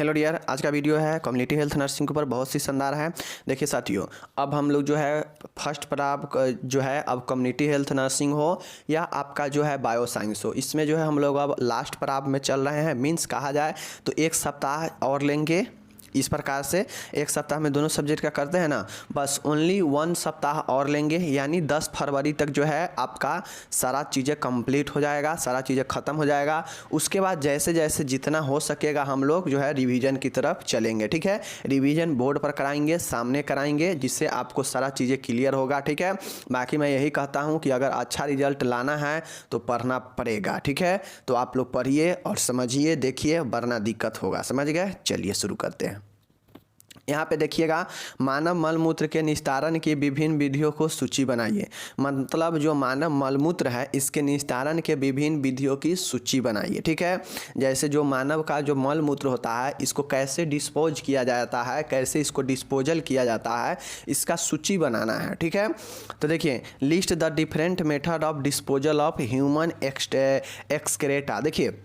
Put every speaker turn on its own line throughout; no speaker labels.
Hello dear, आज का video है कम्युनिटी हेल्थ नर्सिंग के ऊपर, बहुत सी शानदार है। देखिए साथियों, अब हम लोग जो है फर्स्ट पड़ाव जो है अब कम्युनिटी हेल्थ नर्सिंग हो या आपका जो है बायो साइंस हो, इसमें जो है हम लोग अब लास्ट पड़ाव में चल रहे हैं। मीन्स कहा जाए तो एक सप्ताह और लेंगे। इस प्रकार से एक सप्ताह में दोनों सब्जेक्ट का करते हैं ना, बस ओनली 1 सप्ताह और लेंगे, यानी 10 फरवरी तक जो है आपका सारा चीज़ें कंप्लीट हो जाएगा, सारा चीज़ें ख़त्म हो जाएगा। उसके बाद जैसे जैसे जितना हो सकेगा हम लोग जो है रिवीजन की तरफ चलेंगे। ठीक है, रिवीजन बोर्ड पर कराएंगे, सामने कराएंगे, जिससे आपको सारा चीज़ें क्लियर होगा। ठीक है, बाकी मैं यही कहता हूँ कि अगर अच्छा रिजल्ट लाना है तो पढ़ना पड़ेगा। ठीक है, तो आप लोग पढ़िए और समझिए, देखिए, वरना दिक्कत होगा। समझ गए? चलिए शुरू करते हैं। यहाँ पे देखिएगा, मानव मलमूत्र के निस्तारण की विभिन्न विधियों को सूची बनाइए। मतलब जो मानव मलमूत्र है इसके निस्तारण के विभिन्न विधियों की सूची बनाइए। ठीक है, जैसे जो मानव का जो मलमूत्र होता है इसको कैसे डिस्पोज किया जाता है, कैसे इसको डिस्पोजल किया जाता है, इसका सूची बनाना है। ठीक है, तो देखिए, list the different method of disposal of human excreta. देखिए,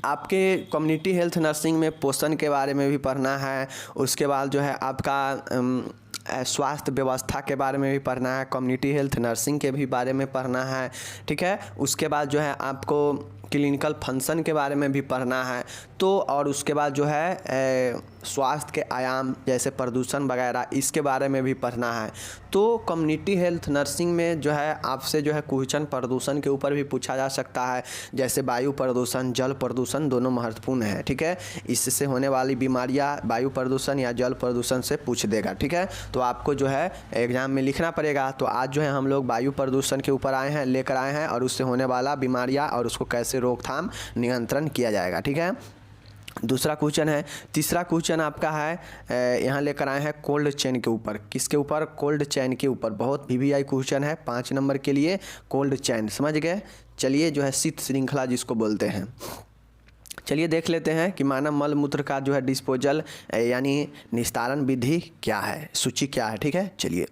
आपके कम्युनिटी हेल्थ नर्सिंग में पोषण के बारे में भी पढ़ना है। उसके बाद जो है आपका स्वास्थ्य व्यवस्था के बारे में भी पढ़ना है, कम्युनिटी हेल्थ नर्सिंग के भी बारे में पढ़ना है। ठीक है, उसके बाद जो है आपको क्लिनिकल फंक्शन के बारे में भी पढ़ना है। तो और उसके बाद जो है स्वास्थ्य के आयाम जैसे प्रदूषण वगैरह, इसके बारे में भी पढ़ना है। तो कम्युनिटी हेल्थ नर्सिंग में जो है आपसे जो है क्वेश्चन प्रदूषण के ऊपर भी पूछा जा सकता है, जैसे वायु प्रदूषण, जल प्रदूषण, दोनों महत्वपूर्ण है। ठीक है, इससे होने वाली बीमारियां वायु प्रदूषण या जल प्रदूषण से पूछ देगा। ठीक है, तो आपको जो है एग्जाम में लिखना पड़ेगा। तो आज जो है हम लोग वायु प्रदूषण के ऊपर लेकर आए हैं और उससे होने वाला बीमारियाँ और उसको कैसे रोकथाम नियंत्रण किया जाएगा। ठीक है, दूसरा क्वेश्चन है। तीसरा क्वेश्चन आपका है यहाँ लेकर आए हैं कोल्ड चेन के ऊपर। किसके ऊपर? कोल्ड चेन के ऊपर। बहुत VVI क्वेश्चन है 5 नंबर के लिए, कोल्ड चेन। समझ गए? चलिए, जो है शीत श्रृंखला जिसको बोलते हैं, चलिए देख लेते हैं कि मानव मल मूत्र का जो है डिस्पोजल यानी निस्तारण विधि क्या है, सूची क्या है। ठीक है, चलिए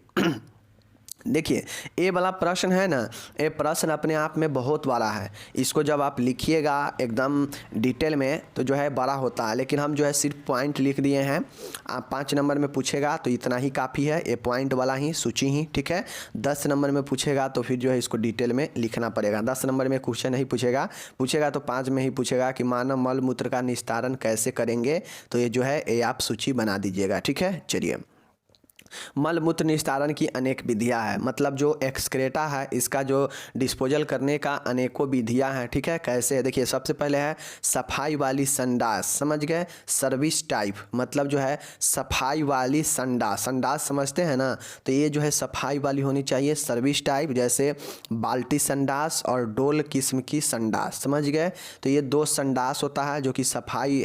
देखिए, ये वाला प्रश्न है ना, ये प्रश्न अपने आप में बहुत बड़ा है। इसको जब आप लिखिएगा एकदम डिटेल में तो जो है बड़ा होता है, लेकिन हम जो है सिर्फ पॉइंट लिख दिए हैं। आप 5 नंबर में पूछेगा तो इतना ही काफ़ी है, ये पॉइंट वाला ही सूची ही। ठीक है, 10 नंबर में पूछेगा तो फिर जो है इसको डिटेल में लिखना पड़ेगा। 10 नंबर में क्वेश्चन नहीं पूछेगा तो 5 में ही पूछेगा कि मानव मल मूत्र का निस्तारण कैसे करेंगे। तो ये जो है ये आप सूची बना दीजिएगा। ठीक है, चलिए, मलमूत्र निस्तारण की अनेक विधियां हैं। मतलब जो एक्सक्रेटा है इसका जो डिस्पोजल करने का अनेकों विधियां हैं। ठीक है, कैसे है? देखिए, सबसे पहले है सफाई वाली संडास। समझ गए? सर्विस टाइप, मतलब जो है सफाई वाली संडास। संडास समझते हैं ना, तो ये जो है सफाई वाली होनी चाहिए, सर्विस टाइप, जैसे बाल्टी संडास और डोल किस्म की संडास। समझ गए? तो ये 2 संडास होता है, जो कि सफाई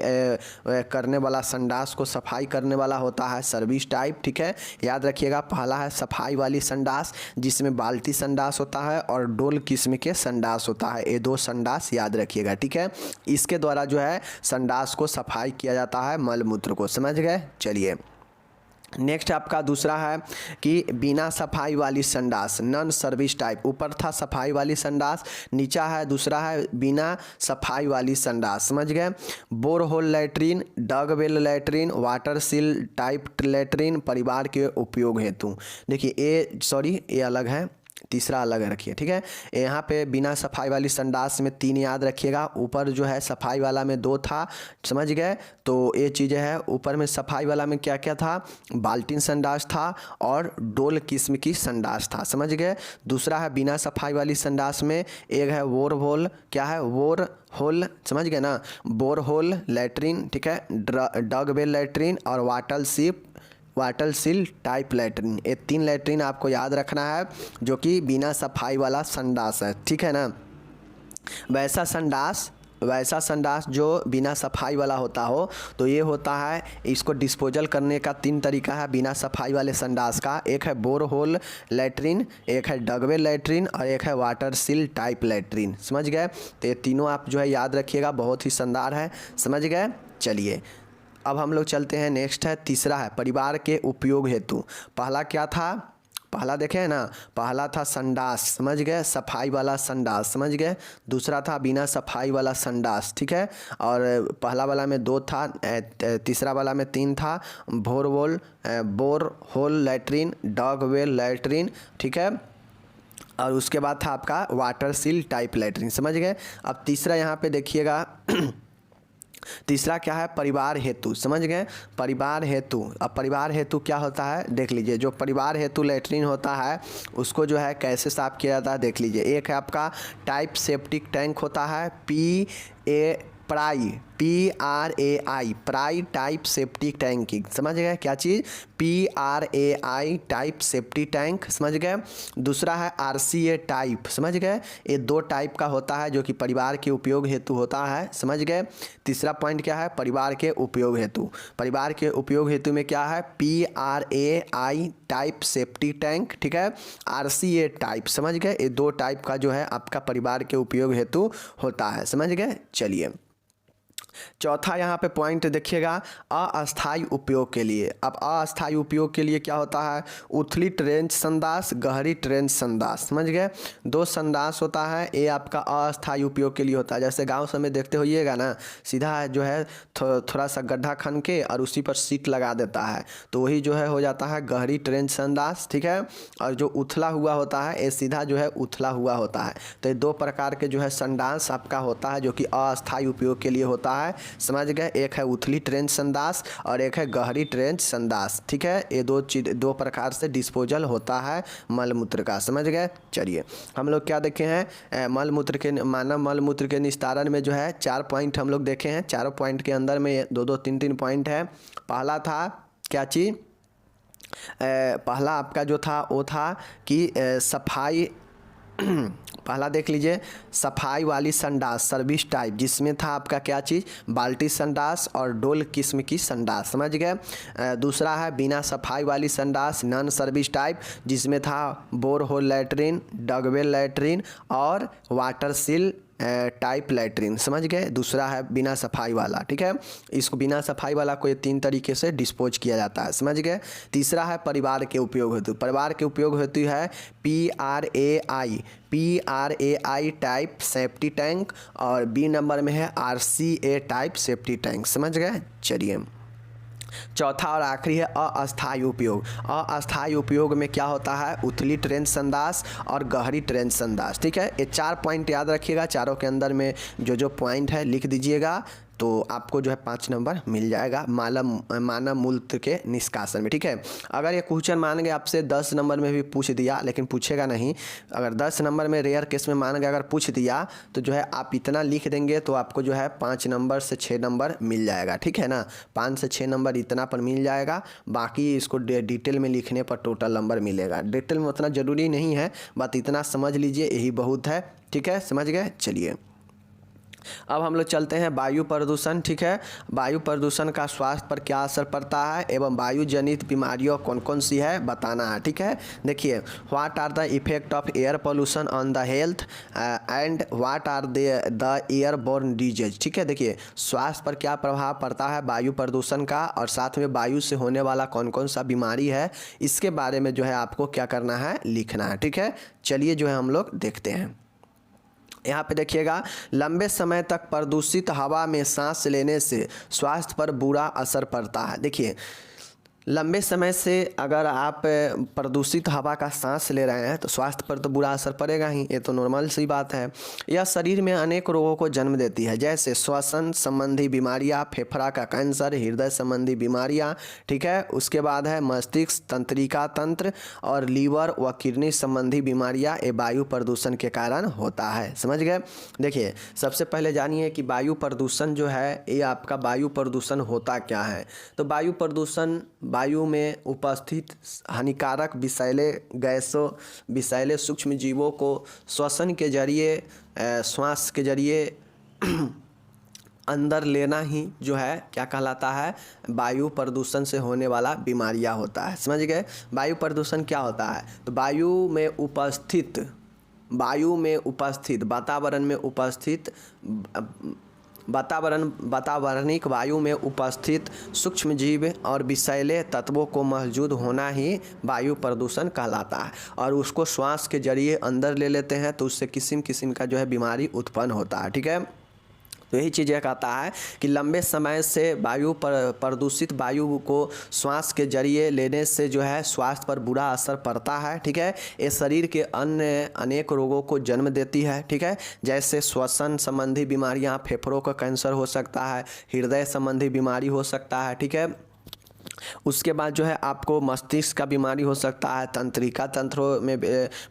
करने वाला संडास को सफाई करने वाला होता है, सर्विस टाइप। ठीक है, याद रखिएगा, पहला है सफाई वाली संडास जिसमें बाल्टी संडास होता है और डोल किस्म के संडास होता है। ये 2 संडास याद रखिएगा। ठीक है, इसके द्वारा जो है संडास को सफाई किया जाता है, मलमूत्र को। समझ गए? चलिए, नेक्स्ट आपका दूसरा है कि बिना सफाई वाली संडास, नॉन सर्विस टाइप। ऊपर था सफाई वाली संडास, नीचा है दूसरा है बिना सफाई वाली संडास। समझ गए? Borehole latrine, dug well latrine, water seal type latrine परिवार के उपयोग हेतु। देखिए, ये अलग है, तीसरा अलग रखिए। ठीक है, यहाँ पे बिना सफाई वाली संडास में 3 याद रखिएगा। ऊपर जो है सफाई वाला में 2 था। समझ गए? तो ये चीज़ें है। ऊपर में सफाई वाला में क्या क्या था? बाल्टीन संडास था और डोल किस्म की संडास था। समझ गए? दूसरा है बिना सफाई वाली संडास में, एक है बोरहोल। क्या है? बोरहोल। समझ गए ना? Borehole latrine. ठीक है, डग वेल लैट्रिन और वाटर सील टाइप लैट्रिन। ये 3 लैट्रिन आपको याद रखना है, जो कि बिना सफाई वाला संडास है। ठीक है ना? वैसा संडास जो बिना सफाई वाला होता हो तो ये होता है, इसको डिस्पोजल करने का 3 तरीका है बिना सफाई वाले संडास का। एक है बोरहोल लैट्रिन, एक है डगवेल लैट्रिन और एक है वाटर सील टाइप लैट्रिन। समझ गए? तो ये तीनों आप जो है याद रखिएगा, बहुत ही शानदार है। समझ गए? चलिए, अब हम लोग चलते हैं। नेक्स्ट है तीसरा है परिवार के उपयोग हेतु। पहला क्या था? पहला देखे हैं ना, पहला था संडास, समझ गए, सफाई वाला संडास, समझ गए। दूसरा था बिना सफाई वाला संडास, ठीक है। और पहला वाला में 2 था, तीसरा वाला में 3 था, bore hole latrine, dog well latrine, ठीक है। और उसके बाद था आपका वाटर सील टाइप लैट्रिन, समझ गए। अब तीसरा यहाँ पे देखिएगा तीसरा क्या है, परिवार हेतु, समझ गए, परिवार हेतु। अब परिवार हेतु क्या होता है देख लीजिए, जो परिवार हेतु लैट्रिन होता है उसको जो है कैसे साफ किया जाता है देख लीजिए। एक है आपका टाइप सेप्टिक टैंक होता है, PRAI टाइप सेप्टिक टैंकिंग, समझ गए क्या चीज़, PRAI टाइप सेप्टी टैंक, समझ गए। दूसरा है RCA टाइप, समझ गए। ये 2 टाइप का होता है जो कि परिवार के उपयोग हेतु होता है, समझ गए। तीसरा पॉइंट क्या है, परिवार के उपयोग हेतु। परिवार के उपयोग हेतु में क्या है, PRAI टाइप सेप्टी टैंक, ठीक है, RCA टाइप, समझ गए। ये 2 टाइप का जो है आपका परिवार के उपयोग हेतु होता है, समझ गए। चलिए चौथा यहाँ पे पॉइंट देखिएगा, अस्थायी उपयोग के लिए। अब अस्थायी उपयोग के लिए क्या होता है, उथली ट्रेंच संदास, गहरी ट्रेंच संदास, समझ गए। 2 संदास होता है, ये आपका अस्थायी उपयोग के लिए होता है। जैसे गांव सब में देखते होइएगा ना, सीधा जो है थोड़ा सा गड्ढा खन के और उसी पर सीट लगा देता है, तो वही जो है हो जाता है गहरी ट्रेंच संदास, ठीक है। और जो उथला हुआ होता है, ये सीधा जो है उथला हुआ होता है। तो ये 2 प्रकार के जो है संडास आपका होता है जो कि अस्थायी उपयोग के लिए होता है, समझ गए। एक है उथली ट्रेंच संदास और एक है गहरी ट्रेंच संदास, ठीक है। ये 2 प्रकार से डिस्पोजल होता है मलमूत्र का, समझ गए। चलिए हम लोग क्या देखे हैं, मलमूत्र के मानव मलमूत्र के निस्तारण में जो है 4 पॉइंट हम लोग देखे हैं। चारों पॉइंट के अंदर में 2-2, 3-3 पॉइंट है। पहला था क्या चीज़, पहला आपका जो था वो था कि सफाई पहला देख लीजिए, सफाई वाली संडास सर्विस टाइप, जिसमें था आपका क्या चीज़, बाल्टी संडास और डोल किस्म की संडास, समझ गए। दूसरा है बिना सफाई वाली संडास नॉन सर्विस टाइप, जिसमें था bore hole latrine, dug well latrine और वाटर सील टाइप लैट्रिन, समझ गए। दूसरा है बिना सफाई वाला, ठीक है। इसको बिना सफाई वाला को ये 3 तरीके से डिस्पोज किया जाता है, समझ गए। तीसरा है परिवार के उपयोग हेतु। परिवार के उपयोग हेतु है PRAI टाइप सेफ्टी टैंक और बी नंबर में है RCA टाइप सेफ्टी टैंक, समझ गए। चलिए चौथा और आखिरी है अस्थायी उपयोग। अस्थायी उपयोग में क्या होता है, उथली ट्रेंच संदास और गहरी ट्रेंच संदास, ठीक है। ये 4 पॉइंट याद रखिएगा, चारों के अंदर में जो पॉइंट है लिख दीजिएगा, तो आपको जो है 5 नंबर मिल जाएगा मानव मूत्र के निष्कासन में, ठीक है। अगर ये क्वेश्चन मान गए आपसे 10 नंबर में भी पूछ दिया, लेकिन पूछेगा नहीं, अगर 10 नंबर में रेयर केस में मान गए अगर पूछ दिया तो जो है आप इतना लिख देंगे तो आपको जो है 5 नंबर से 6 नंबर मिल जाएगा, ठीक है ना। 5 से 6 नंबर इतना पर मिल जाएगा, बाकी इसको डिटेल में लिखने पर टोटल नंबर मिलेगा। डिटेल में उतना ज़रूरी नहीं है, बात इतना समझ लीजिए, यही बहुत है, ठीक है, समझ गए। चलिए अब हम लोग चलते हैं वायु प्रदूषण, ठीक है। वायु प्रदूषण का स्वास्थ्य पर क्या असर पड़ता है एवं वायु जनित बीमारियों कौन कौन सी है बताना है, ठीक है। देखिए what are the effect of air pollution on the health and what are the airborne disease, ठीक है। देखिए स्वास्थ्य पर क्या प्रभाव पड़ता है वायु प्रदूषण का और साथ में वायु से होने वाला कौन कौन सा बीमारी है, इसके बारे में जो है आपको क्या करना है, लिखना है, ठीक है। चलिए जो है हम लोग देखते हैं। यहाँ पे देखिएगा, लंबे समय तक प्रदूषित हवा में सांस लेने से स्वास्थ्य पर बुरा असर पड़ता है। देखिए लंबे समय से अगर आप प्रदूषित हवा का सांस ले रहे हैं तो स्वास्थ्य पर तो बुरा असर पड़ेगा ही, ये तो नॉर्मल सी बात है। यह शरीर में अनेक रोगों को जन्म देती है, जैसे श्वसन संबंधी बीमारियां, फेफड़ा का कैंसर, हृदय संबंधी बीमारियां, ठीक है। उसके बाद है मस्तिष्क तंत्रिका तंत्र और लीवर व किडनी संबंधी बीमारियां, ये वायु प्रदूषण के कारण होता है, समझ गए। देखिए सबसे पहले जानिए कि वायु प्रदूषण जो है ये आपका वायु प्रदूषण होता क्या है। तो वायु प्रदूषण वायु में उपस्थित हानिकारक विषैले गैसों, विषैले सूक्ष्म जीवों को श्वसन के जरिए, श्वास के जरिए अंदर लेना ही जो है क्या कहलाता है, वायु प्रदूषण से होने वाला बीमारियां होता है, समझ गए। वायु प्रदूषण क्या होता है, तो वायु में उपस्थित वातावरण में उपस्थित वातावरणिक वायु में उपस्थित सूक्ष्म जीव और विषैले तत्वों को मौजूद होना ही वायु प्रदूषण कहलाता है। और उसको श्वास के जरिए अंदर ले लेते हैं तो उससे किस्म किस्म का जो है बीमारी उत्पन्न होता है। ठीक है, तो यही चीज़ कहता है कि लंबे समय से प्रदूषित वायु को श्वास के जरिए लेने से जो है स्वास्थ्य पर बुरा असर पड़ता है। ठीक है, ये शरीर के अन्य अनेक रोगों को जन्म देती है। ठीक है, जैसे श्वसन संबंधी बीमारियां, फेफड़ों का कैंसर हो सकता है, हृदय संबंधी बीमारी हो सकता है। ठीक है, उसके बाद जो है आपको मस्तिष्क का बीमारी हो सकता है, तंत्रिका तंत्रों में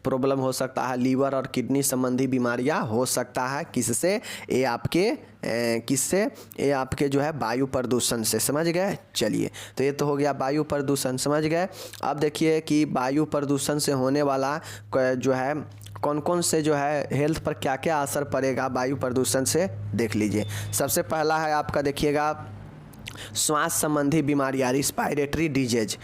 प्रॉब्लम हो सकता है, लीवर और किडनी संबंधी बीमारियां हो सकता है। किससे? ये आपके जो है वायु प्रदूषण से। समझ गए? चलिए, तो ये तो हो गया वायु प्रदूषण, समझ गए। अब देखिए कि वायु प्रदूषण से होने वाला जो है कौन कौन से जो है हेल्थ पर क्या क्या असर पड़ेगा वायु प्रदूषण से, देख लीजिए। सबसे पहला है आपका, देखिएगा, श्वास संबंधी बीमारियां, रिस्पायरेटरी डिजीज।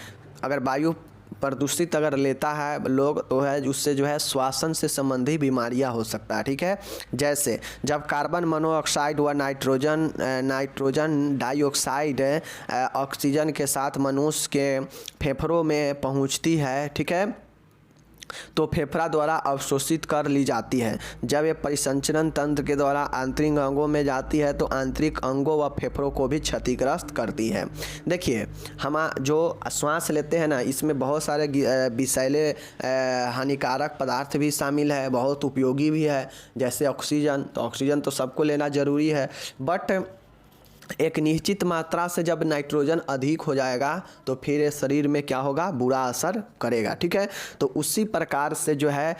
अगर वायु प्रदूषित अगर लेता है लोग तो है उससे जो है श्वसन से संबंधी बीमारियां हो सकता है। ठीक है, जैसे जब कार्बन मोनोऑक्साइड व नाइट्रोजन डाइऑक्साइड ऑक्सीजन के साथ मनुष्य के फेफड़ों में पहुंचती है, ठीक है, तो फेफड़ा द्वारा अवशोषित कर ली जाती है। जब ये परिसंचरण तंत्र के द्वारा आंतरिक अंगों में जाती है तो आंतरिक अंगों व फेफड़ों को भी क्षतिग्रस्त करती है। देखिए, हम जो श्वास लेते हैं ना, इसमें बहुत सारे विषैले हानिकारक पदार्थ भी शामिल है, बहुत उपयोगी भी है, जैसे ऑक्सीजन। तो ऑक्सीजन तो सबको लेना ज़रूरी है, बट एक निश्चित मात्रा से जब नाइट्रोजन अधिक हो जाएगा तो फिर शरीर में क्या होगा, बुरा असर करेगा। ठीक है, तो उसी प्रकार से जो है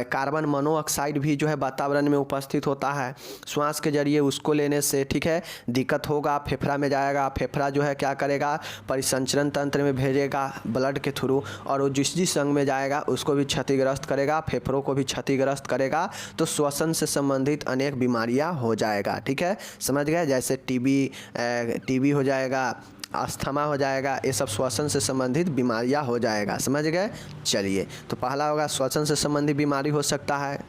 कार्बन मोनोऑक्साइड भी जो है वातावरण में उपस्थित होता है, श्वास के जरिए उसको लेने से, ठीक है, दिक्कत होगा, फेफड़ा में जाएगा, फेफड़ा जो है क्या करेगा, परिसंचरण तंत्र में भेजेगा ब्लड के थ्रू, और वो जिस अंग में जाएगा उसको भी क्षतिग्रस्त करेगा, फेफड़ों को भी क्षतिग्रस्त करेगा, तो श्वसन से संबंधित अनेक बीमारियाँ हो जाएगा। ठीक है, समझ गए? जैसे टीबी हो जाएगा, अस्थमा हो जाएगा, ये सब श्वसन से संबंधित बीमारियां हो जाएगा। समझ गए? चलिए, तो पहला होगा श्वसन से संबंधित बीमारी हो सकता है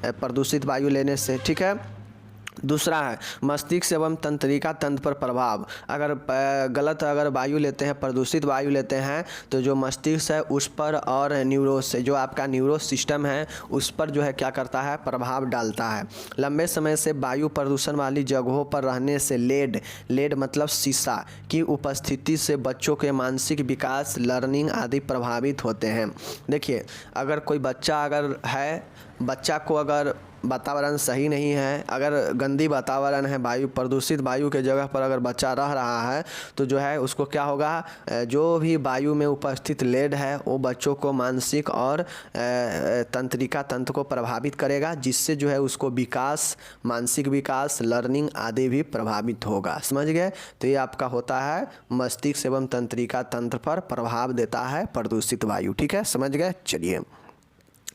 प्रदूषित वायु लेने से। ठीक है, दूसरा है मस्तिष्क एवं तंत्रिका तंत्र पर प्रभाव। अगर गलत अगर वायु लेते हैं, प्रदूषित वायु लेते हैं, तो जो मस्तिष्क है उस पर और न्यूरो से जो आपका न्यूरो सिस्टम है उस पर जो है क्या करता है, प्रभाव डालता है। लंबे समय से वायु प्रदूषण वाली जगहों पर रहने से लेड मतलब शीशा की उपस्थिति से बच्चों के मानसिक विकास, लर्निंग आदि प्रभावित होते हैं। देखिए, अगर कोई बच्चा को अगर वातावरण सही नहीं है, अगर गंदी वातावरण है, वायु प्रदूषित वायु के जगह पर अगर बच्चा रह रहा है, तो जो है उसको क्या होगा, जो भी वायु में उपस्थित लेड है वो बच्चों को मानसिक और तंत्रिका तंत्र को प्रभावित करेगा, जिससे जो है उसको विकास, मानसिक विकास, लर्निंग आदि भी प्रभावित होगा। समझ गए? तो ये आपका होता है मस्तिष्क एवं तंत्रिका तंत्र पर प्रभाव देता है प्रदूषित वायु। ठीक है, समझ गए? चलिए,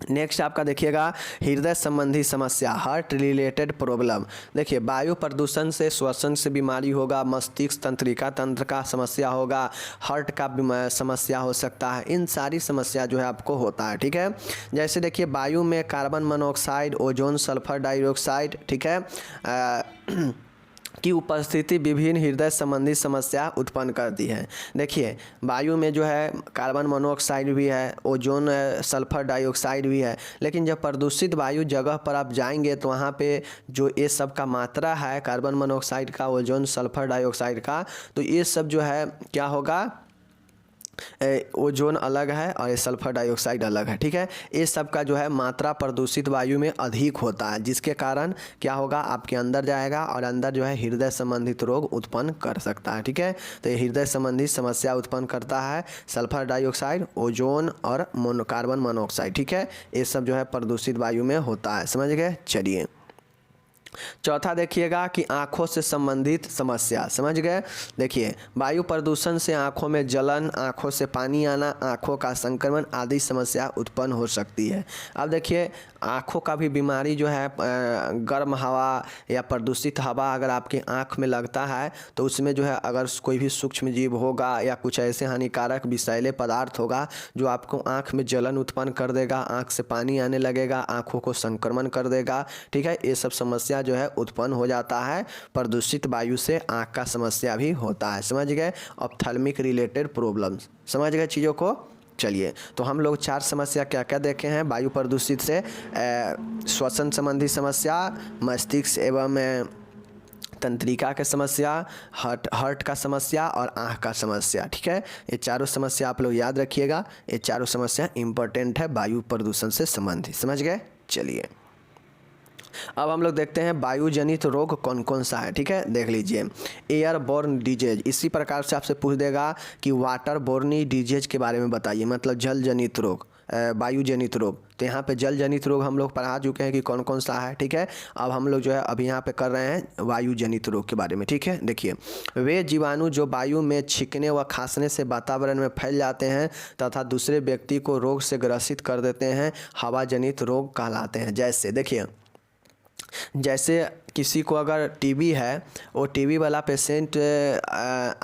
नेक्स्ट आपका देखिएगा हृदय संबंधी समस्या, हार्ट रिलेटेड प्रॉब्लम। देखिए, वायु प्रदूषण से श्वसन से बीमारी होगा, मस्तिष्क तंत्रिका तंत्र का समस्या होगा, हार्ट का समस्या हो सकता है। इन सारी समस्या जो है आपको होता है। ठीक है, जैसे देखिए वायु में carbon monoxide, ozone, sulphur dioxide, ठीक है, की उपस्थिति विभिन्न हृदय संबंधी समस्या उत्पन्न करती है। देखिए, वायु में जो है कार्बन मोनोऑक्साइड भी है, ओजोन, सल्फर डाइऑक्साइड भी है, लेकिन जब प्रदूषित वायु जगह पर आप जाएंगे तो वहाँ पे जो ये सब का मात्रा है, कार्बन मोनोऑक्साइड का, ओजोन, सल्फर डाइऑक्साइड का, तो ये सब जो है क्या होगा, ओजोन अलग है और ये सल्फर डाइऑक्साइड अलग है। ठीक है, ये सब का जो है मात्रा प्रदूषित वायु में अधिक होता है, जिसके कारण क्या होगा, आपके अंदर जाएगा और अंदर जो है हृदय संबंधित रोग उत्पन्न कर सकता है। ठीक है, तो ये हृदय संबंधी समस्या उत्पन्न करता है सल्फर डाइऑक्साइड, ओजोन और कार्बन मोनोऑक्साइड। ठीक है, ये सब जो है प्रदूषित वायु में होता है। समझ गए? चलिए, चौथा देखिएगा कि आँखों से संबंधित समस्या। समझ गए? देखिए, वायु प्रदूषण से आँखों में जलन, आँखों से पानी आना, आँखों का संक्रमण आदि समस्या उत्पन्न हो सकती है। अब देखिए, आँखों का भी बीमारी जो है, गर्म हवा या प्रदूषित हवा अगर आपके आँख में लगता है तो उसमें जो है अगर कोई भी सूक्ष्म जीव होगा या कुछ ऐसे हानिकारक विषैले पदार्थ होगा जो आपको आँख में जलन उत्पन्न कर देगा, आँख से पानी आने लगेगा, आँखों को संक्रमण कर देगा। ठीक है, ये सब समस्या समस्या जो है उत्पन्न हो जाता है। प्रदूषित वायु से आँख का समस्या भी होता है, समझ गए। ऑप्थेल्मिक रिलेटेड प्रॉब्लम्स, समझ गए चीज़ों को। चलिए, तो हम लोग 4 समस्या क्या क्या देखे हैं वायु प्रदूषित से। श्वसन संबंधी समस्या, मस्तिष्क एवं तंत्रिका के समस्या, हार्ट का समस्या और आँख का समस्या, ठीक है। ये चारों समस्या आप लोग याद रखिएगा, ये चारों समस्या इंपॉर्टेंट है वायु प्रदूषण से संबंधित, समझ गए। चलिए, अब हम लोग देखते हैं वायु जनित रोग कौन कौन सा है, ठीक है। देख लीजिए, एयर बोर्न डिजीज, इसी प्रकार से आपसे पूछ देगा कि वाटर बोर्नी डिजीज के बारे में बताइए, मतलब जल जनित रोग, वायु जनित रोग। तो यहाँ पे जल जनित रोग हम लोग पढ़ा चुके हैं कि कौन कौन सा है, ठीक है। अब हम लोग जो है अभी यहाँ पे कर रहे हैं वायु जनित रोग के बारे में, ठीक है। देखिए, वे जीवाणु जो वायु में छींकने व खांसने से वातावरण में फैल जाते हैं तथा दूसरे व्यक्ति को रोग से ग्रसित कर देते हैं, हवा जनित रोग कहलाते हैं। जैसे देखिए, जैसे किसी को अगर टीबी है, वो टीबी वाला पेशेंट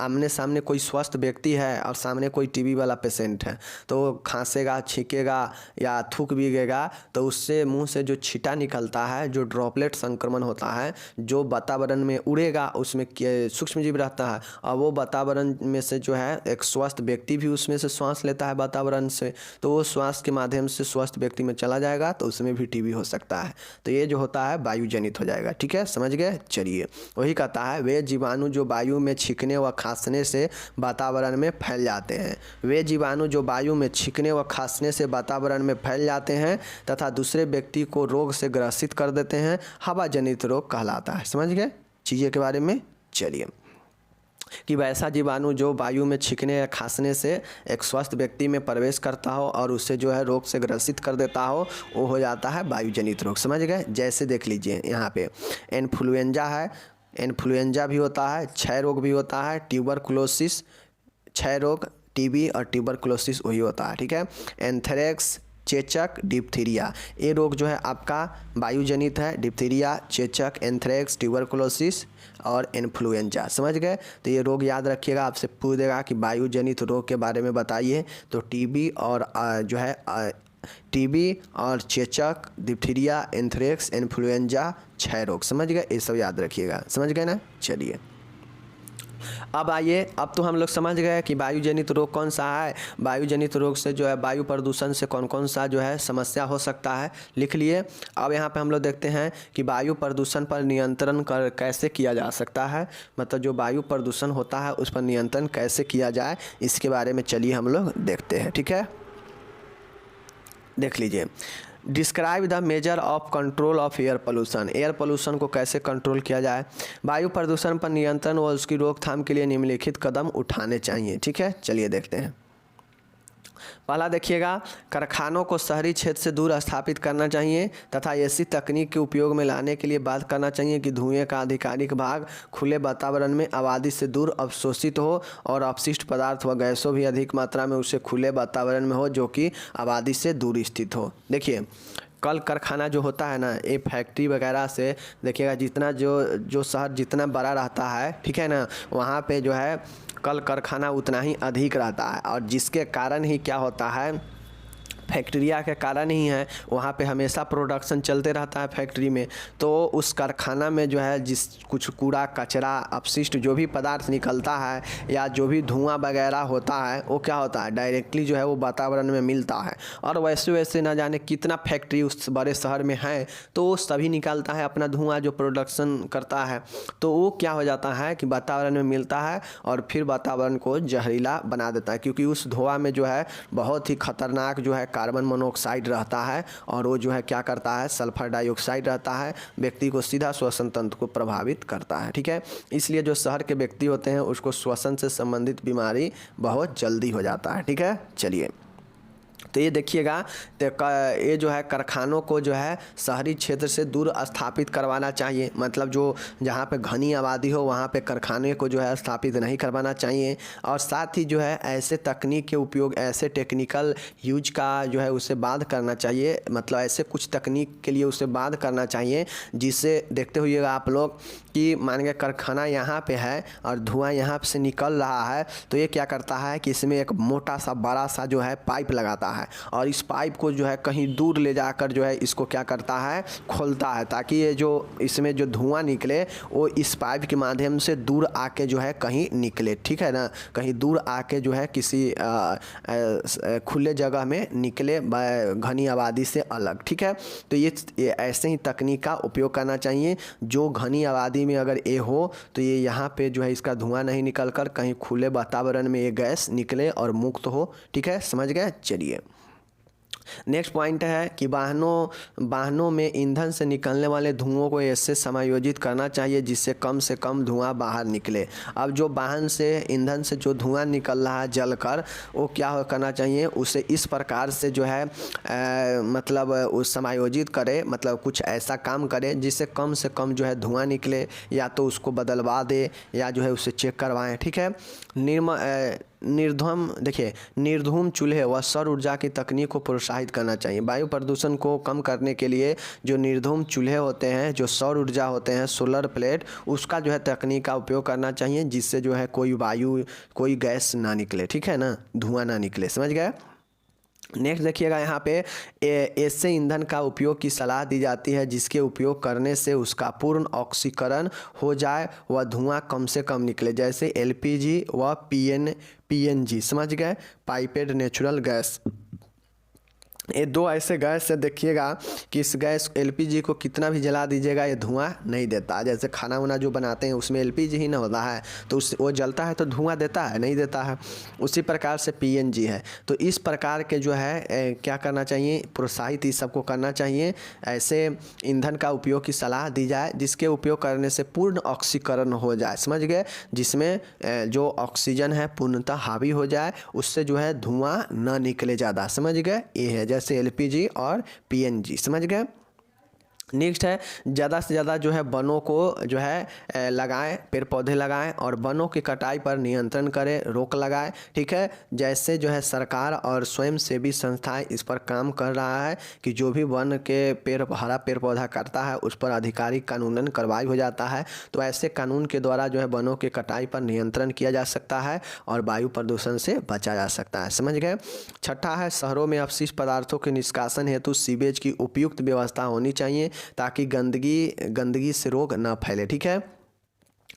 आमने सामने कोई स्वस्थ व्यक्ति है और सामने कोई टीबी वाला पेशेंट है, तो वो खांसेगा, छींकेगा या थूक भीगेगा, तो उससे मुंह से जो छींटा निकलता है, जो ड्रॉपलेट संक्रमण होता है, जो वातावरण में उड़ेगा, उसमें सूक्ष्म जीव रहता है, और वो वातावरण में से जो है एक स्वस्थ व्यक्ति भी उसमें से श्वास लेता है वातावरण से, तो वो श्वास के माध्यम से स्वस्थ व्यक्ति में चला जाएगा, तो उसमें भी टीबी हो सकता है। तो ये जो होता है वायु जनित हो जाएगा, ठीक है, समझ गए। चलिए, वही कहता है वे जीवाणु जो वायु में छींकने व खांसने से वातावरण में फैल जाते हैं, वे जीवाणु जो वायु में छींकने व खांसने से वातावरण में फैल जाते हैं तथा दूसरे व्यक्ति को रोग से ग्रसित कर देते हैं, हवा जनित रोग कहलाता है, समझ गए चीज़ें के बारे में। चलिए, कि वैसा जीवाणु जो वायु में छींकने या खांसने से एक स्वस्थ व्यक्ति में प्रवेश करता हो और उससे जो है रोग से ग्रसित कर देता हो, वो हो जाता है वायु जनित रोग, समझ गए। जैसे देख लीजिए, यहाँ पे इन्फ्लुएंजा है, इन्फ्लुएंजा भी होता है, क्षय रोग भी होता है, ट्यूबरकुलोसिस, क्षय रोग, टीबी और ट्यूबरकुलोसिस वही होता है, ठीक है। एंथ्रेक्स, चेचक, डिप्थीरिया, ये रोग जो है आपका वायु जनित है। डिप्थीरिया, चेचक, एंथ्रेक्स, ट्यूबरकुलोसिस और इन्फ्लुएंजा, समझ गए। तो ये रोग याद रखिएगा, आपसे पूछ देगा कि वायु जनित रोग के बारे में बताइए, तो टीबी और जो है टीबी और चेचक, डिप्थीरिया, एंथ्रेक्स, इन्फ्लुएंजा, क्षय रोग, समझ गए, ये सब याद रखिएगा, समझ गए ना। चलिए, अब आइए, अब तो हम लोग समझ गए कि वायु जनित रोग कौन सा है। वायु जनित रोग से जो है वायु प्रदूषण से कौन कौन सा जो है समस्या हो सकता है, लिख लिए। अब यहाँ पे हम लोग देखते हैं कि वायु प्रदूषण पर नियंत्रण कैसे किया जा सकता है, मतलब जो वायु प्रदूषण होता है उस पर नियंत्रण कैसे किया जाए, इसके बारे में चलिए हम लोग देखते हैं, ठीक है। देख लीजिए, describe the measure of control of air pollution, air pollution को कैसे कंट्रोल किया जाए। वायु प्रदूषण पर नियंत्रण व उसकी रोकथाम के लिए निम्नलिखित कदम उठाने चाहिए, ठीक है। चलिए देखते हैं। पहला देखिएगा, कारखानों को शहरी क्षेत्र से दूर स्थापित करना चाहिए तथा ऐसी तकनीक के उपयोग में लाने के लिए बात करना चाहिए कि धुएं का आधिकारिक भाग खुले वातावरण में आबादी से दूर अवशोषित हो और अपशिष्ट पदार्थ व गैसों भी अधिक मात्रा में उसे खुले वातावरण में हो जो कि आबादी से दूर स्थित हो। देखिए, कल कारखाना जो होता है ना, ये फैक्ट्री वगैरह से देखिएगा, जितना जो शहर जितना बड़ा रहता है, ठीक है ना, वहाँ पे जो है कल कारखाना उतना ही अधिक रहता है, और जिसके कारण ही क्या होता है, फैक्ट्रिया के कारण ही है, वहाँ पे हमेशा प्रोडक्शन चलते रहता है फैक्ट्री में। तो उस कारखाना में जो है जिस कुछ कूड़ा कचरा अपशिष्ट जो भी पदार्थ निकलता है या जो भी धुआं वगैरह होता है, वो क्या होता है डायरेक्टली जो है वो वातावरण में मिलता है। और वैसे वैसे ना जाने कितना फैक्ट्री उस बड़े शहर में है, तो वो सभी निकालता है अपना धुआं जो प्रोडक्शन करता है, तो वो क्या हो जाता है कि वातावरण में मिलता है और फिर वातावरण को जहरीला बना देता है, क्योंकि उस धुआं में जो है बहुत ही खतरनाक जो है कार्बन मोनोऑक्साइड रहता है, और वो जो है क्या करता है, सल्फर डाइऑक्साइड रहता है, व्यक्ति को सीधा श्वसन तंत्र को प्रभावित करता है, ठीक है। इसलिए जो शहर के व्यक्ति होते हैं उसको श्वसन से संबंधित बीमारी बहुत जल्दी हो जाता है, ठीक है। चलिए, तो ये देखिएगा, तो ये जो है कारखानों को जो है शहरी क्षेत्र से दूर स्थापित करवाना चाहिए, मतलब जो जहाँ पे घनी आबादी हो वहाँ पे कारखाने को जो है स्थापित नहीं करवाना चाहिए। और साथ ही जो है ऐसे तकनीक के उपयोग, ऐसे टेक्निकल यूज का जो है उसे बाध करना चाहिए, मतलब ऐसे कुछ तकनीक के लिए उसे बाध करना चाहिए, जिससे देखते हुइएगा आप लोग कि मान के कारखाना यहाँ पे है और धुआं यहाँ से निकल रहा है, तो ये क्या करता है कि इसमें एक मोटा सा बड़ा सा जो है पाइप लगाता करता है और इस पाइप को जो है कहीं दूर ले जाकर जो है इसको क्या करता है, खोलता है, ताकि ये जो इसमें जो धुआं निकले वो इस पाइप के माध्यम से दूर आके जो है कहीं निकले, ठीक है ना, कहीं दूर आके जो है किसी खुले जगह में निकले घनी आबादी से अलग, ठीक है। तो ये ऐसे ही तकनीक का उपयोग करना चाहिए। जो घनी आबादी में अगर ये हो तो ये यहाँ पे जो है इसका धुआं नहीं निकल कर कहीं खुले वातावरण में ये गैस निकले और मुक्त हो, ठीक है, समझ गए। चलिए नेक्स्ट पॉइंट है कि वाहनों में ईंधन से निकलने वाले धुओं को ऐसे समायोजित करना चाहिए जिससे कम से कम धुआं बाहर निकले। अब जो वाहन से ईंधन से जो धुआं निकल रहा है जलकर, वो क्या करना चाहिए, उसे इस प्रकार से जो है मतलब उस समायोजित करे, मतलब कुछ ऐसा काम करे जिससे कम से कम जो है धुआं निकले, या तो उसको बदलवा दे या जो है उसे चेक करवाएं, ठीक है। निर्धूम चूल्हे व सौर ऊर्जा की तकनीक को प्रोत्साहित करना चाहिए। वायु प्रदूषण को कम करने के लिए जो निर्धूम चूल्हे होते हैं, जो सौर ऊर्जा होते हैं, सोलर प्लेट, उसका जो है तकनीक का उपयोग करना चाहिए जिससे जो है कोई गैस ना निकले, ठीक है ना, धुआं ना निकले, समझ गए। नेक्स्ट देखिएगा यहाँ पे ऐसे ईंधन का उपयोग की सलाह दी जाती है जिसके उपयोग करने से उसका पूर्ण ऑक्सीकरण हो जाए व धुआं कम से कम निकले, जैसे एलपीजी व पीएनजी, समझ गए, पाइपेड नेचुरल गैस। ये दो ऐसे गैस से देखिएगा कि इस गैस एलपीजी को कितना भी जला दीजिएगा ये धुआं नहीं देता। जैसे खाना वाना जो बनाते हैं उसमें एलपीजी ही ना होता है तो वो जलता है तो धुआं देता है, नहीं देता है। उसी प्रकार से पीएनजी है। तो इस प्रकार के जो है क्या करना चाहिए, प्रोत्साहित इस सबको करना चाहिए। ऐसे ईंधन का उपयोग की सलाह दी जाए जिसके उपयोग करने से पूर्ण ऑक्सीकरण हो जाए, समझ गए, जिसमें जो ऑक्सीजन है पूर्णतः हावी हो जाए, उससे जो है धुआं न निकले ज़्यादा, समझ गए। ये है जैसे एलपीजी और पीएनजी, समझ गए। नेक्स्ट है ज़्यादा से ज़्यादा जो है वनों को जो है लगाएं, पेड़ पौधे लगाएं और वनों की कटाई पर नियंत्रण करें, रोक लगाएं, ठीक है। जैसे जो है सरकार और स्वयंसेवी संस्थाएं इस पर काम कर रहा है कि जो भी वन के हरा पेड़ पौधा काटता है उस पर आधिकारिक कानूनन कार्रवाई हो जाता है। तो ऐसे कानून के द्वारा जो है वनों की कटाई पर नियंत्रण किया जा सकता है और वायु प्रदूषण से बचा जा सकता है, समझ गए। छठा है शहरों में अपशिष्ट पदार्थों के निष्कासन हेतु सीवेज की उपयुक्त व्यवस्था होनी चाहिए ताकि गंदगी से रोग ना फैले, ठीक है।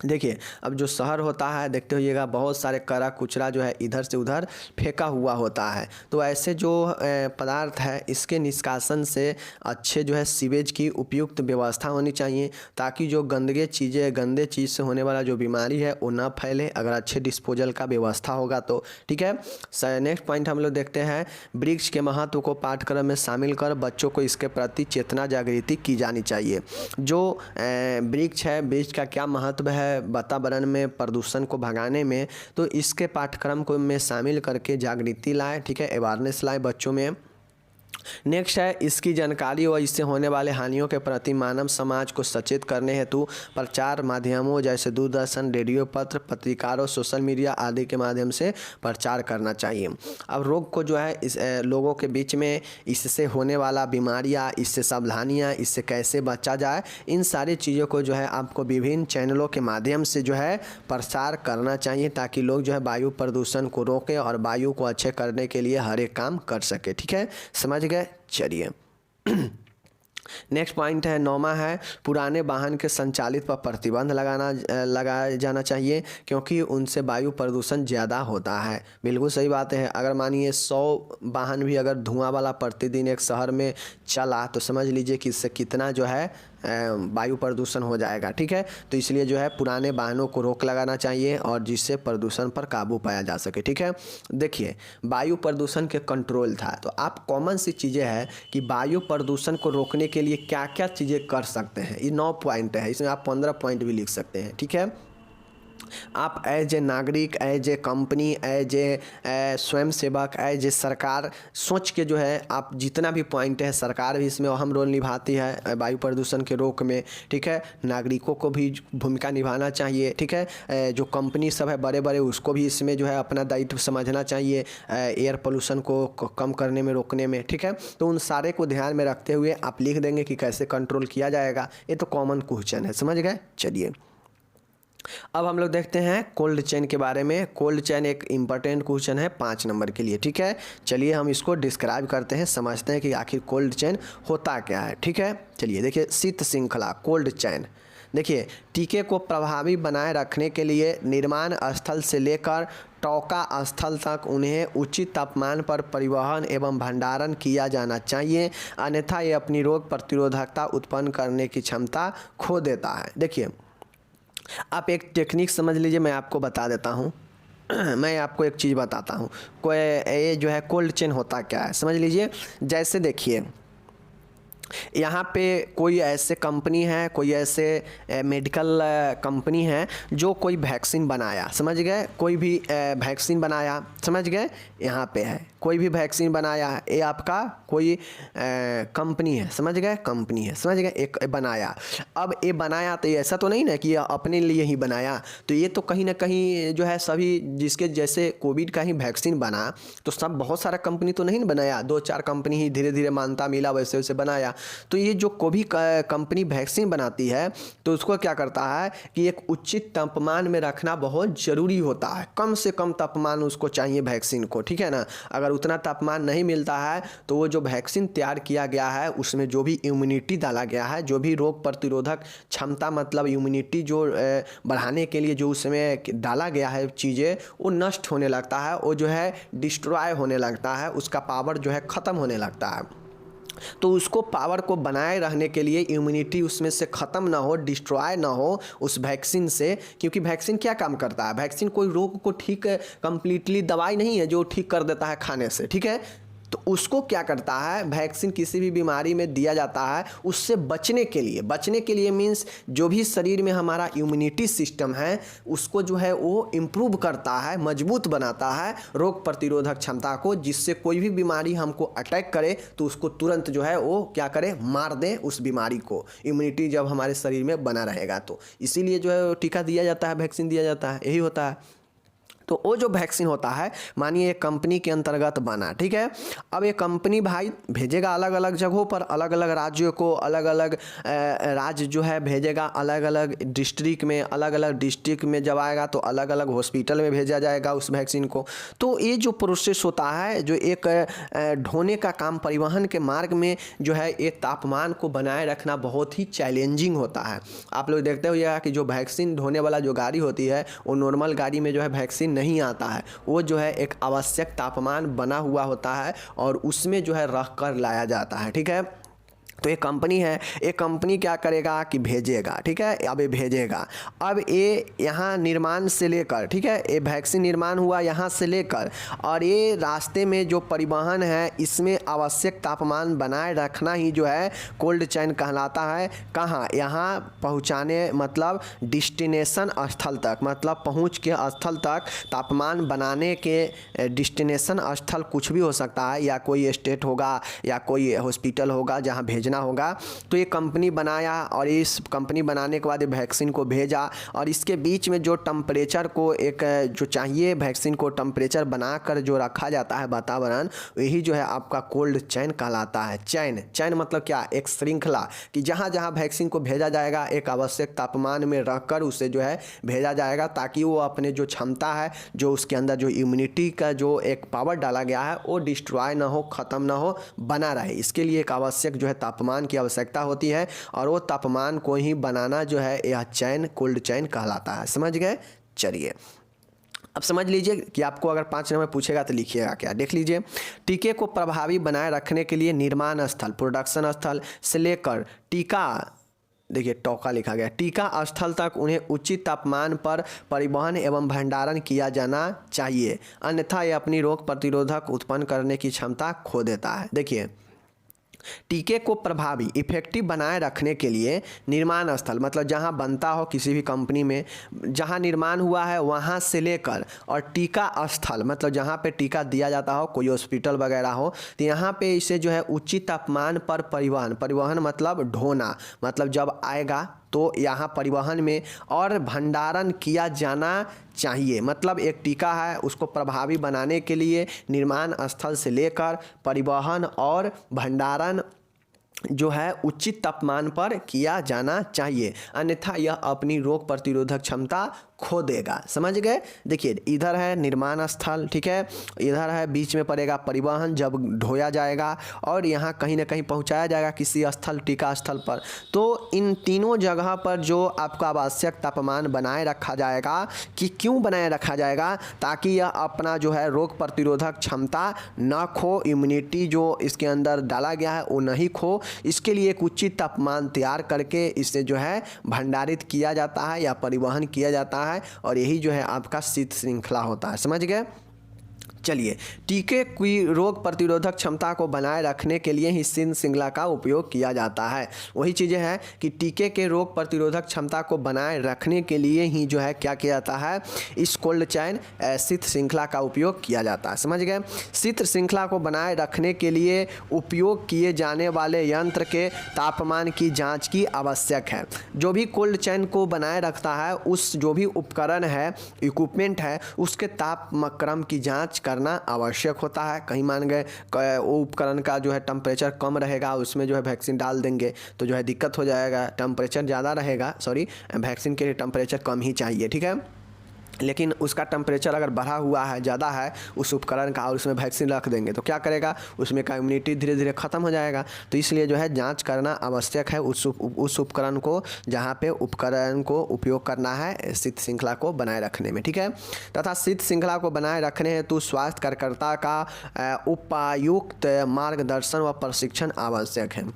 देखिए अब जो शहर होता है देखते होइएगा बहुत सारे कचरा कुचरा जो है इधर से उधर फेंका हुआ होता है। तो ऐसे जो पदार्थ है इसके निष्कासन से अच्छे जो है सीवेज की उपयुक्त व्यवस्था होनी चाहिए ताकि जो गंदे चीज़ से होने वाला जो बीमारी है वो ना फैले, अगर अच्छे डिस्पोजल का व्यवस्था होगा तो, ठीक है। नेक्स्ट पॉइंट हम लोग देखते हैं वृक्ष के महत्व को पाठ्यक्रम में शामिल कर बच्चों को इसके प्रति चेतना जागृति की जानी चाहिए। जो वृक्ष है, वृक्ष का क्या महत्व है वातावरण में प्रदूषण को भगाने में, तो इसके पाठ्यक्रम को में शामिल करके जागृति लाएं, ठीक है, अवेयरनेस लाएं बच्चों में। नेक्स्ट है इसकी जानकारी और इससे होने वाले हानियों के प्रति मानव समाज को सचेत करने हेतु प्रचार माध्यमों जैसे दूरदर्शन, रेडियो, पत्र, पत्रिकारों, सोशल मीडिया आदि के माध्यम से प्रचार करना चाहिए। अब रोग को जो है इस लोगों के बीच में इससे होने वाला बीमारियां, इससे सावधानियां, इससे कैसे बचा जाए, इन सारी चीज़ों को जो है आपको विभिन्न चैनलों के माध्यम से जो है प्रसार करना चाहिए ताकि लोग जो है वायु प्रदूषण को रोकें और वायु को अच्छे करने के लिए हर एक काम कर सके, ठीक है, समझ गए। चलिए नेक्स्ट पॉइंट है 9वां है पुराने वाहन के संचालित पर प्रतिबंध लगाया जाना चाहिए क्योंकि उनसे वायु प्रदूषण ज़्यादा होता है। बिल्कुल सही बात है। अगर मानिए 100 वाहन भी अगर धुआं वाला प्रतिदिन एक शहर में चला तो समझ लीजिए कि इससे कितना जो है वायु प्रदूषण हो जाएगा, ठीक है। तो इसलिए जो है पुराने वाहनों को रोक लगाना चाहिए और जिससे प्रदूषण पर काबू पाया जा सके, ठीक है। देखिए वायु प्रदूषण के कंट्रोल था तो आप कॉमन सी चीज़ें हैं कि वायु प्रदूषण को रोकने के लिए क्या क्या चीज़ें कर सकते हैं। ये 9 पॉइंट है, इसमें आप 15 पॉइंट भी लिख सकते हैं, ठीक है। आप एज ए नागरिक, as a company, as a स्वयंसेवक, एज ए सरकार सोच के जो है आप जितना भी पॉइंट है, सरकार भी इसमें अहम रोल निभाती है वायु प्रदूषण के रोक में, ठीक है। नागरिकों को भी भूमिका निभाना चाहिए, ठीक है। जो कंपनी सब है बड़े बड़े उसको भी इसमें जो है अपना दायित्व समझना चाहिए एयर पोल्यूशन को कम करने में, रोकने में, ठीक है। तो उन सारे को ध्यान में रखते हुए आप लिख देंगे कि कैसे कंट्रोल किया जाएगा। ये तो कॉमन क्वेश्चन है, समझ गए। चलिए अब हम लोग देखते हैं कोल्ड चेन के बारे में। कोल्ड चेन एक इम्पॉर्टेंट क्वेश्चन है 5 नंबर के लिए, ठीक है। चलिए हम इसको डिस्क्राइब करते हैं, समझते हैं कि आखिर कोल्ड चेन होता क्या है, ठीक है। चलिए देखिए, शीत श्रृंखला कोल्ड चेन। देखिए, टीके को प्रभावी बनाए रखने के लिए निर्माण स्थल से लेकर टोका स्थल तक उन्हें उचित तापमान पर परिवहन एवं भंडारण किया जाना चाहिए, अन्यथा ये अपनी रोग प्रतिरोधकता उत्पन्न करने की क्षमता खो देता है। देखिए, आप एक टेक्निक समझ लीजिए, मैं आपको बता देता हूँ। मैं आपको एक चीज़ बताता हूँ, कोई ये जो है कोल्ड चेन होता क्या है, समझ लीजिए। जैसे देखिए, यहाँ पे कोई ऐसे कंपनी है, कोई ऐसे मेडिकल कंपनी है जो कोई वैक्सीन बनाया, समझ गए, कोई भी वैक्सीन बनाया, समझ गए, यहाँ पे है कोई भी वैक्सीन बनाया है, ये आपका कोई कंपनी है, समझ गए, कंपनी है, समझ गए, एक बनाया। अब ये बनाया तो ये ऐसा तो नहीं ना कि ये अपने लिए ही बनाया, तो ये तो कहीं ना कहीं जो है सभी जिसके जैसे कोविड का ही वैक्सीन बना तो सब बहुत सारा कंपनी तो नहीं बनाया, 2-4 कंपनी ही धीरे धीरे मान्यता मिला वैसे वैसे बनाया। तो ये जो कोई भी कंपनी वैक्सीन बनाती है तो उसको क्या करता है कि एक उचित तापमान में रखना बहुत ज़रूरी होता है, कम से कम तापमान उसको चाहिए वैक्सीन को, ठीक है ना। अगर उतना तापमान नहीं मिलता है तो वो जो वैक्सीन तैयार किया गया है उसमें जो भी इम्यूनिटी डाला गया है, जो भी रोग प्रतिरोधक क्षमता मतलब इम्यूनिटी जो बढ़ाने के लिए जो उसमें डाला गया है चीज़ें, वो नष्ट होने लगता है, वो जो है डिस्ट्रॉय होने लगता है, उसका पावर जो है ख़त्म होने लगता है। तो उसको पावर को बनाए रहने के लिए इम्यूनिटी उसमें से ख़त्म ना हो, डिस्ट्रॉय ना हो उस वैक्सीन से, क्योंकि वैक्सीन क्या काम करता है, वैक्सीन कोई रोग को ठीक कंप्लीटली दवाई नहीं है जो ठीक कर देता है खाने से, ठीक है। तो उसको क्या करता है, वैक्सीन किसी भी बीमारी में दिया जाता है उससे बचने के लिए मीन्स जो भी शरीर में हमारा इम्यूनिटी सिस्टम है उसको जो है वो इम्प्रूव करता है, मजबूत बनाता है रोग प्रतिरोधक क्षमता को, जिससे कोई भी बीमारी हमको अटैक करे तो उसको तुरंत जो है वो क्या करे, मार दे उस बीमारी को, इम्यूनिटी जब हमारे शरीर में बना रहेगा तो इसीलिए जो है टीका दिया जाता है, वैक्सीन दिया जाता है, यही होता है। तो वो जो वैक्सीन होता है मानिए एक कंपनी के अंतर्गत बना, ठीक है। अब ये कंपनी भाई भेजेगा अलग अलग जगहों पर, अलग अलग राज्यों को, अलग अलग राज्य जो है भेजेगा, अलग अलग डिस्ट्रिक्ट में, अलग अलग डिस्ट्रिक्ट में जब आएगा तो अलग अलग हॉस्पिटल में भेजा जाएगा उस वैक्सीन को। तो ये जो प्रोसेस होता है, जो एक ढोने का काम, परिवहन के मार्ग में जो है ये तापमान को बनाए रखना बहुत ही चैलेंजिंग होता है। आप लोग देखते होइएगा कि जो वैक्सीन ढोने वाला जो गाड़ी होती है वो नॉर्मल गाड़ी में जो है वैक्सीन नहीं आता है, वो जो है एक आवश्यक तापमान बना हुआ होता है और उसमें जो है रख कर लाया जाता है, ठीक है। तो ये कंपनी है, एक कंपनी क्या करेगा कि भेजेगा, ठीक है। अब ये भेजेगा, अब ये यहाँ निर्माण से लेकर, ठीक है, ये वैक्सीन निर्माण हुआ यहाँ से लेकर और ये रास्ते में जो परिवहन है इसमें आवश्यक तापमान बनाए रखना ही जो है कोल्ड चेन कहलाता है। कहाँ, यहाँ पहुँचाने मतलब डिस्टिनेशन स्थल तक, मतलब पहुँच के स्थल तक तापमान बनाने के डिस्टिनेशन स्थल कुछ भी हो सकता है, या कोई स्टेट होगा या कोई हॉस्पिटल होगा जहाँ भेजना होगा। तो ये कंपनी बनाया और इस कंपनी बनाने के बाद वैक्सीन को भेजा और इसके बीच में जो टेम्परेचर को एक जो चाहिए वैक्सीन को टेम्परेचर बनाकर जो रखा जाता है वातावरण, यही जो है आपका कोल्ड चेन कहलाता है। चेन मतलब क्या, एक श्रृंखला, कि जहाँ जहाँ वैक्सीन को भेजा जाएगा एक आवश्यक तापमान में रखकर उसे जो है भेजा जाएगा, ताकि वो अपने जो क्षमता है, जो उसके अंदर जो इम्यूनिटी का जो एक पावर डाला गया है वो डिस्ट्रॉय ना हो, ख़त्म ना हो, बना रहे। इसके लिए एक आवश्यक जो है तापमान की आवश्यकता होती है और वो तापमान को ही बनाना जो है यह चेन कोल्ड चेन कहलाता है, समझ गए। चलिए अब समझ लीजिए कि आपको अगर 5 नंबर पूछेगा तो लिखिएगा क्या, देख लीजिए। टीके को प्रभावी बनाए रखने के लिए निर्माण स्थल, प्रोडक्शन स्थल से लेकर टीका, देखिए टोका लिखा गया, टीका स्थल तक उन्हें उचित तापमान पर परिवहन एवं भंडारण किया जाना चाहिए, अन्यथा यह अपनी रोग प्रतिरोधक उत्पन्न करने की क्षमता खो देता है। देखिए, टीके को प्रभावी इफेक्टिव बनाए रखने के लिए निर्माण स्थल मतलब जहां बनता हो किसी भी कंपनी में, जहां निर्माण हुआ है वहां से लेकर, और टीका स्थल मतलब जहां पे टीका दिया जाता हो, कोई हॉस्पिटल वगैरह हो, तो यहाँ पे इसे जो है उचित तापमान पर परिवहन मतलब ढोना, मतलब जब आएगा तो यहाँ परिवहन में और भंडारण किया जाना चाहिए। मतलब एक टीका है उसको प्रभावी बनाने के लिए निर्माण स्थल से लेकर परिवहन और भंडारण जो है उचित तापमान पर किया जाना चाहिए, अन्यथा यह अपनी रोग प्रतिरोधक क्षमता खो देगा। समझ गए। देखिए इधर है निर्माण स्थल, ठीक है, इधर है बीच में पड़ेगा परिवहन जब ढोया जाएगा, और यहाँ कहीं ना कहीं पहुँचाया जाएगा किसी स्थल टीका स्थल पर। तो इन तीनों जगह पर जो आपका आवश्यक तापमान बनाए रखा जाएगा, कि क्यों बनाए रखा जाएगा, ताकि यह अपना जो है रोग प्रतिरोधक क्षमता न खो, इम्यूनिटी जो इसके अंदर डाला गया है वो नहीं खो। इसके लिए एक उचित तापमान तैयार करके इसे जो है भंडारित किया जाता है या परिवहन किया जाता है, और यही जो है आपका शीत श्रृंखला होता है। समझ गए। चलिए, टीके की रोग प्रतिरोधक क्षमता को बनाए रखने के लिए ही शीत श्रृंखला का उपयोग किया जाता है। वही चीज़ें हैं कि टीके के रोग प्रतिरोधक क्षमता को बनाए रखने के लिए ही जो है क्या किया जाता है, इस कोल्ड चैन शीत श्रृंखला का उपयोग किया जाता है। समझ गए। शीत श्रृंखला को बनाए रखने के लिए उपयोग किए जाने वाले यंत्र के तापमान की जाँच की आवश्यक है। जो भी कोल्ड चैन को बनाए रखता है, उस जो भी उपकरण है, इक्विपमेंट है, उसके तापक्रम की जाँच करना आवश्यक होता है। कहीं मान गए वो उपकरण का जो है टेम्परेचर कम रहेगा, उसमें जो है वैक्सीन डाल देंगे तो जो है दिक्कत हो जाएगा। टेम्परेचर ज़्यादा रहेगा, वैक्सीन के लिए टेम्परेचर कम ही चाहिए, ठीक है, लेकिन उसका टेम्परेचर अगर बढ़ा हुआ है, ज़्यादा है उस उपकरण का, और उसमें वैक्सीन रख देंगे तो क्या करेगा, उसमें का इम्यूनिटी धीरे धीरे ख़त्म हो जाएगा। तो इसलिए जो है जांच करना आवश्यक है उस उपकरण को जहाँ पे उपकरण को उपयोग करना है शीत श्रृंखला को बनाए रखने में, ठीक है। तथा शीत श्रृंखला को बनाए रखने हेतु स्वास्थ्य कार्यकर्ता का उपयुक्त मार्गदर्शन व प्रशिक्षण आवश्यक है।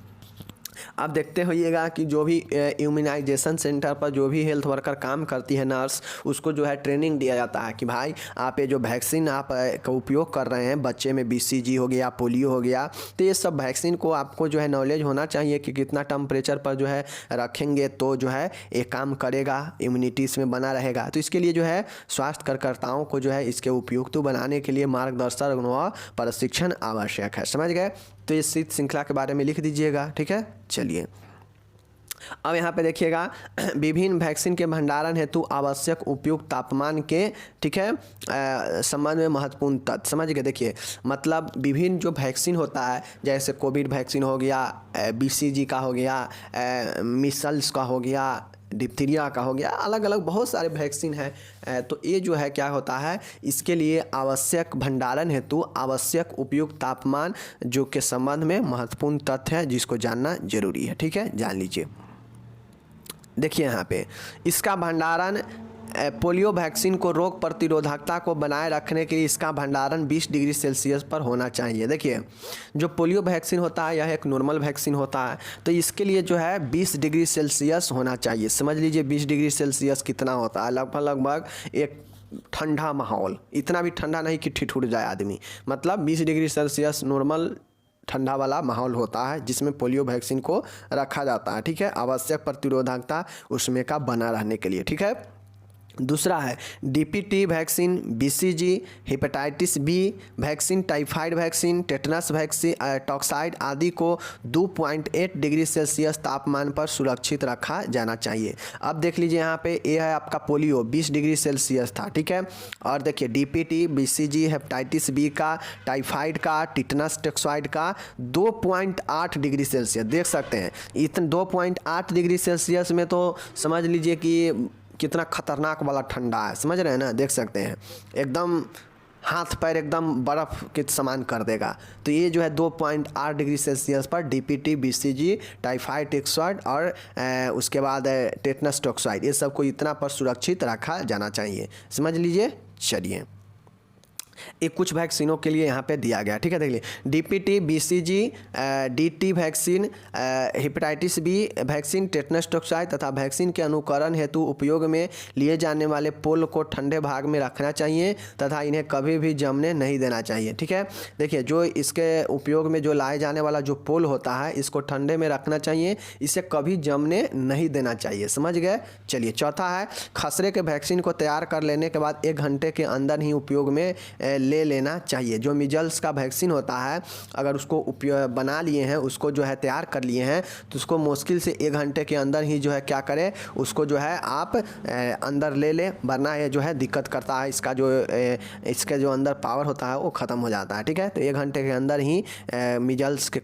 अब देखते होइएगा कि जो भी इम्यूनाइजेशन सेंटर पर जो भी हेल्थ वर्कर काम करती है, नर्स, उसको जो है ट्रेनिंग दिया जाता है कि भाई आप ये जो वैक्सीन आप का उपयोग कर रहे हैं, बच्चे में BCG हो गया, पोलियो हो गया, तो ये सब वैक्सीन को आपको जो है नॉलेज होना चाहिए कि कितना टेम्परेचर पर जो है रखेंगे तो जो है ये काम करेगा, इम्यूनिटी इसमें बना रहेगा। तो इसके लिए जो है स्वास्थ्य कार्यकर्ताओं को जो है इसके उपयुक्त बनाने के लिए मार्गदर्शन व प्रशिक्षण आवश्यक है। समझ गए। तो ये शीत श्रृंखला के बारे में लिख दीजिएगा, ठीक है। चलिए, अब यहाँ पे देखिएगा विभिन्न वैक्सीन के भंडारण हेतु आवश्यक उपयुक्त तापमान के, ठीक है, संबंध में महत्वपूर्ण तथ्य। समझ गए। देखिए मतलब विभिन्न जो वैक्सीन होता है, जैसे कोविड वैक्सीन हो गया, BCG का हो गया, मिसल्स का हो गया, डिप्थीरिया का हो गया, अलग अलग बहुत सारे वैक्सीन हैं। तो ये जो है क्या होता है, इसके लिए आवश्यक भंडारण हेतु आवश्यक उपयुक्त तापमान जो के संबंध में महत्वपूर्ण तथ्य है जिसको जानना जरूरी है, ठीक है, जान लीजिए। देखिए यहाँ पे इसका भंडारण, पोलियो वैक्सीन को रोग प्रतिरोधकता को बनाए रखने के लिए इसका भंडारण 20 डिग्री सेल्सियस पर होना चाहिए। देखिए जो पोलियो वैक्सीन होता है यह एक नॉर्मल वैक्सीन होता है, तो इसके लिए जो है 20 डिग्री सेल्सियस होना चाहिए। समझ लीजिए 20 डिग्री सेल्सियस कितना होता है, लगभग एक ठंडा माहौल, इतना भी ठंडा नहीं कि ठिठुर जाए आदमी, मतलब 20 डिग्री सेल्सियस नॉर्मल ठंडा वाला माहौल होता है जिसमें पोलियो वैक्सीन को रखा जाता है, ठीक है, आवश्यक प्रतिरोधकता उसमें का बना रहने के लिए, ठीक है। दूसरा है DPT vaccine, BCG, hepatitis B vaccine, typhoid vaccine, tetanus vaccine, toxoid आदि को 2.8 डिग्री सेल्सियस तापमान पर सुरक्षित रखा जाना चाहिए। अब देख लीजिए यहाँ पे ये है आपका पोलियो 20 डिग्री सेल्सियस था, ठीक है, और देखिए DPT, BCG, हेपेटाइटिस B का, टाइफाइड का, टेटनस टॉक्साइड का 2.8 डिग्री सेल्सियस, देख सकते हैं इतना 2.8 डिग्री सेल्सियस में तो समझ लीजिए कि कितना खतरनाक वाला ठंडा है। समझ रहे हैं ना, देख सकते हैं एकदम हाथ पैर एकदम बर्फ़ के समान कर देगा। तो ये जो है 2.8 डिग्री सेल्सियस पर DPT, BCG, टाइफाइड टॉक्साइड और उसके बाद टेटनस टॉक्साइड, ये सबको इतना पर सुरक्षित रखा जाना चाहिए। समझ लीजिए। चलिए ये कुछ वैक्सीनों के लिए यहाँ पे दिया गया, ठीक है, देख लीजिए DPT, BCG, DT vaccine, hepatitis B vaccine, tetanus toxoid तथा वैक्सीन के अनुकरण हेतु उपयोग में लिए जाने वाले पोल को ठंडे भाग में रखना चाहिए तथा इन्हें कभी भी जमने नहीं देना चाहिए, ठीक है। देखिए जो इसके उपयोग में जो लाए जाने वाला जो पोल होता है इसको ठंडे में रखना चाहिए, इसे कभी जमने नहीं देना चाहिए। समझ गए। चलिए चौथा है खसरे के वैक्सीन को तैयार कर लेने के बाद 1 घंटे के अंदर ही उपयोग में ले लेना चाहिए। जो मीजल्स का वैक्सीन होता है अगर उसको बना लिए हैं, उसको जो है तैयार कर लिए हैं, तो उसको मुश्किल से 1 घंटे के अंदर ही जो है क्या करें, उसको जो है आप अंदर ले लें, वरना ये जो है दिक्कत करता है। इसका जो अंदर पावर होता है वो ख़त्म हो जाता है। ठीक है, तो 1 घंटे के अंदर ही मीजल्स के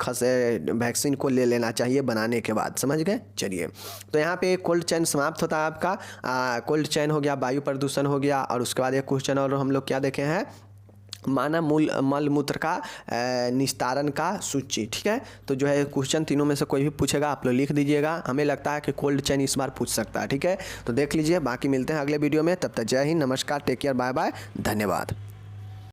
वैक्सीन को ले लेना चाहिए बनाने के बाद। समझ गए? चलिए, तो यहाँ पे कोल्ड चेन समाप्त होता है आपका। कोल्ड चेन हो गया, वायु प्रदूषण हो गया, और उसके बाद एक क्वेश्चन और हम लोग क्या देखे हैं, मानव मल मूत्र का निस्तारण का सूची। ठीक है, तो जो है क्वेश्चन तीनों में से कोई भी पूछेगा आप लोग लिख दीजिएगा। हमें लगता है कि कोल्ड चेन इस बार पूछ सकता है। ठीक है, तो देख लीजिए, बाकी मिलते हैं अगले वीडियो में। तब तक जय हिंद, नमस्कार, टेक केयर, बाय बाय, धन्यवाद।